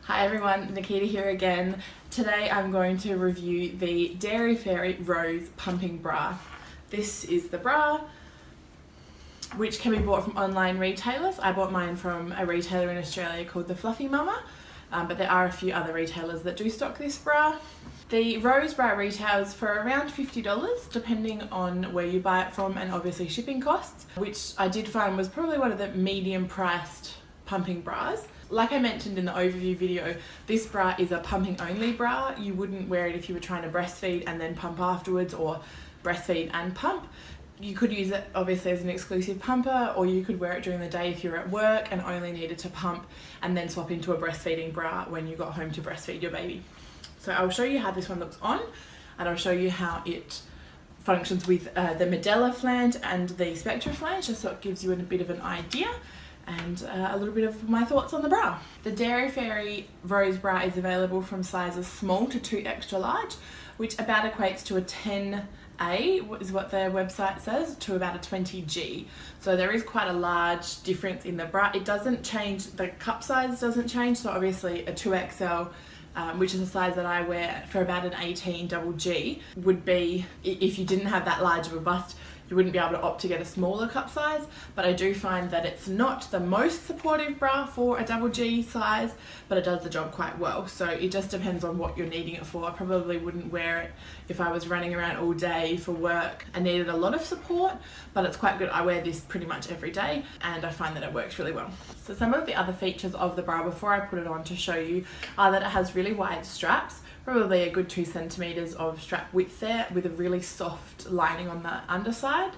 Hi everyone, Nikkita here again. Today I'm going to review the Dairy Fairy Rose Pumping Bra. This is the bra which can be bought from online retailers. I bought mine from a retailer in Australia called the Aussie Mumma, but there are a few other retailers that do stock this bra. The Rose bra retails for around $50 depending on where you buy it from and obviously shipping costs, which I did find was probably one of the medium priced pumping bras. Like I mentioned in the overview video, this bra is a pumping only bra. You wouldn't wear it if you were trying to breastfeed and then pump afterwards, or breastfeed and pump. You could use it obviously as an exclusive pumper, or you could wear it during the day if you're at work and only needed to pump and then swap into a breastfeeding bra when you got home to breastfeed your baby. So I'll show you how this one looks on, and I'll show you how it functions with the Medela flange and the Spectra flange, just so it gives you a bit of an idea and a little bit of my thoughts on the bra. The Dairy Fairy Rose bra is available from sizes small to 2 extra large, which about equates to a 10A is what their website says, to about a 20G. So there is quite a large difference in the bra. It doesn't change, the cup size doesn't change, so obviously a 2XL, which is a size that I wear for about an 18 double G, would be, if you didn't have that large of a bust, you wouldn't be able to opt to get a smaller cup size. But I do find that it's not the most supportive bra for a double G size, but it does the job quite well. So it just depends on what you're needing it for. I probably wouldn't wear it if I was running around all day for work and needed a lot of support, but it's quite good. I wear this pretty much every day and I find that it works really well. So some of the other features of the bra before I put it on to show you are that it has really wide straps, probably a good 2 centimeters of strap width there, with a really soft lining on the underside.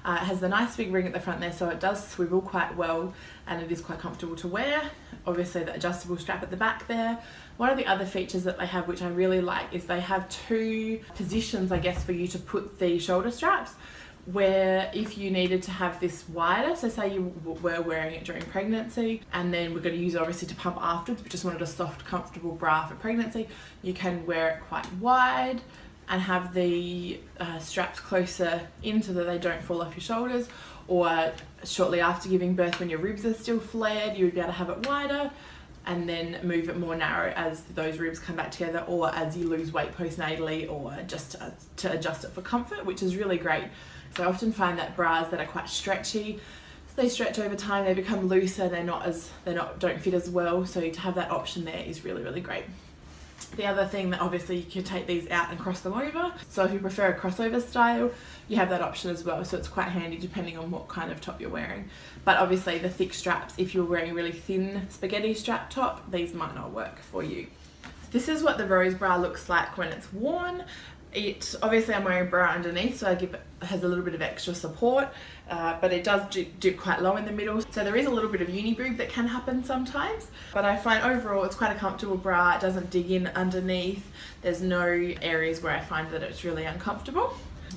It has the nice big ring at the front there, so it does swivel quite well and it is quite comfortable to wear. Obviously the adjustable strap at the back there. One of the other features that they have, which I really like, is they have 2 positions, I guess, for you to put the shoulder straps, where if you needed to have this wider, so say you were wearing it during pregnancy and then we're going to use it obviously to pump afterwards, but just wanted a soft, comfortable bra for pregnancy, you can wear it quite wide and have the straps closer in so that they don't fall off your shoulders, or shortly after giving birth when your ribs are still flared, you would be able to have it wider and then move it more narrow as those ribs come back together, or as you lose weight postnatally, or just to adjust it for comfort, which is really great. So I often find that bras that are quite stretchy, so they stretch over time, they become looser, don't fit as well. So to have that option there is really, really great. The other thing that obviously you can take these out and cross them over. So if you prefer a crossover style, you have that option as well. So it's quite handy depending on what kind of top you're wearing. But obviously the thick straps, if you're wearing a really thin spaghetti strap top, these might not work for you. This is what the Rose bra looks like when it's worn. Obviously I'm wearing a bra underneath, so it has a little bit of extra support, but it does dip quite low in the middle, so there is a little bit of uni boob that can happen sometimes, but I find overall it's quite a comfortable bra. It doesn't dig in underneath. There's no areas where I find that it's really uncomfortable.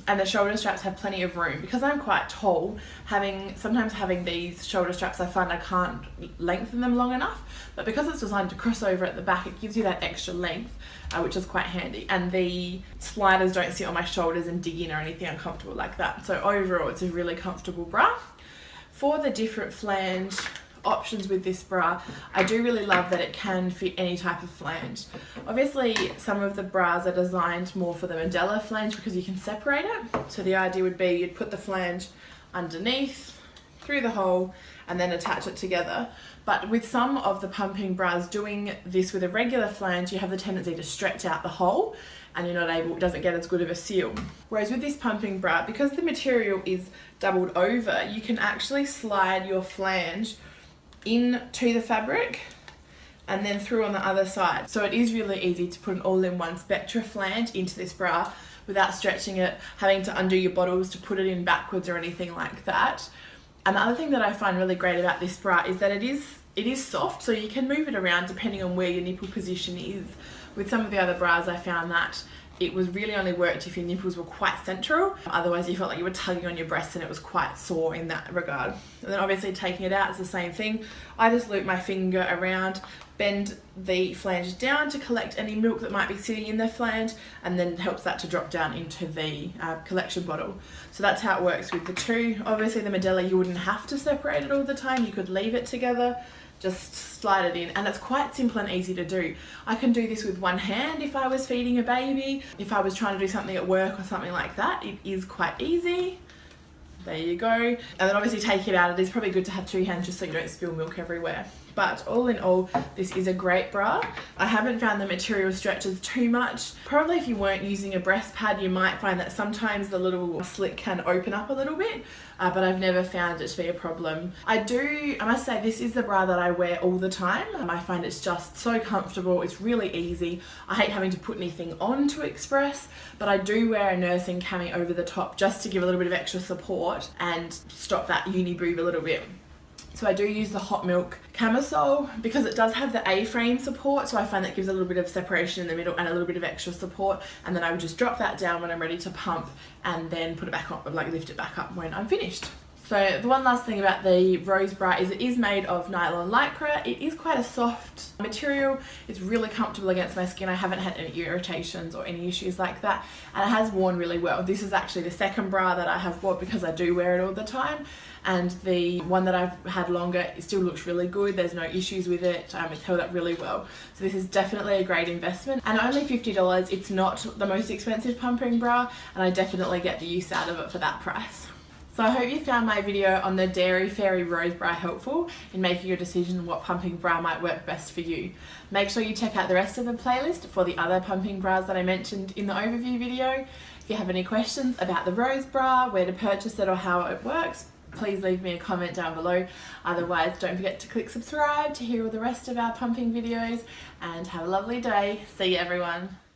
And the shoulder straps have plenty of room. Because I'm quite tall, sometimes having these shoulder straps, I find I can't lengthen them long enough, but because it's designed to cross over at the back, it gives you that extra length, which is quite handy. And the sliders don't sit on my shoulders and dig in or anything uncomfortable like that. So overall, it's a really comfortable bra. For the different flange options with this bra, I do really love that it can fit any type of flange. Obviously some of the bras are designed more for the Medela flange because you can separate it. So the idea would be you'd put the flange underneath, through the hole, and then attach it together. But with some of the pumping bras, doing this with a regular flange, you have the tendency to stretch out the hole and it doesn't get as good of a seal. Whereas with this pumping bra, because the material is doubled over, you can actually slide your flange into the fabric and then through on the other side. So it is really easy to put an all-in-one Spectra flange into this bra without stretching it, having to undo your bottles to put it in backwards or anything like that. And the other thing that I find really great about this bra is that it is soft, so you can move it around depending on where your nipple position is. With some of the other bras, I found that it was really only worked if your nipples were quite central. Otherwise you felt like you were tugging on your breasts and it was quite sore in that regard. And then obviously taking it out is the same thing. I just loop my finger around, bend the flange down to collect any milk that might be sitting in the flange, and then helps that to drop down into the collection bottle. So that's how it works with the 2. Obviously the Medela, you wouldn't have to separate it all the time. You could leave it together. just slide it in, and it's quite simple and easy to do. I can do this with one hand if I was feeding a baby, if I was trying to do something at work or something like that. It is quite easy. There you go. And then obviously take it out. It is probably good to have two hands just so you don't spill milk everywhere. But all in all, this is a great bra. I haven't found the material stretches too much. Probably if you weren't using a breast pad, you might find that sometimes the little slit can open up a little bit, but I've never found it to be a problem. I must say, this is the bra that I wear all the time. I find it's just so comfortable. It's really easy. I hate having to put anything on to express, but I do wear a nursing cami over the top just to give a little bit of extra support and stop that uni boob a little bit. So I do use the Hot Milk camisole because it does have the A-frame support, so I find that gives a little bit of separation in the middle and a little bit of extra support, and then I would just drop that down when I'm ready to pump and then put it back up, like lift it back up when I'm finished. So the one last thing about the Rose bra is it is made of nylon lycra. It is quite a soft material. It's really comfortable against my skin. I haven't had any irritations or any issues like that, and it has worn really well. This is actually the second bra that I have bought because I do wear it all the time, and the one that I've had longer, it still looks really good. There's no issues with it. It's held up really well. So this is definitely a great investment, and only $50. It's not the most expensive pumping bra, and I definitely get the use out of it for that price. So I hope you found my video on the Dairy Fairy Rose bra helpful in making your decision on what pumping bra might work best for you. Make sure you check out the rest of the playlist for the other pumping bras that I mentioned in the overview video. If you have any questions about the Rose bra, where to purchase it or how it works, please leave me a comment down below. Otherwise, don't forget to click subscribe to hear all the rest of our pumping videos, and have a lovely day. See you, everyone.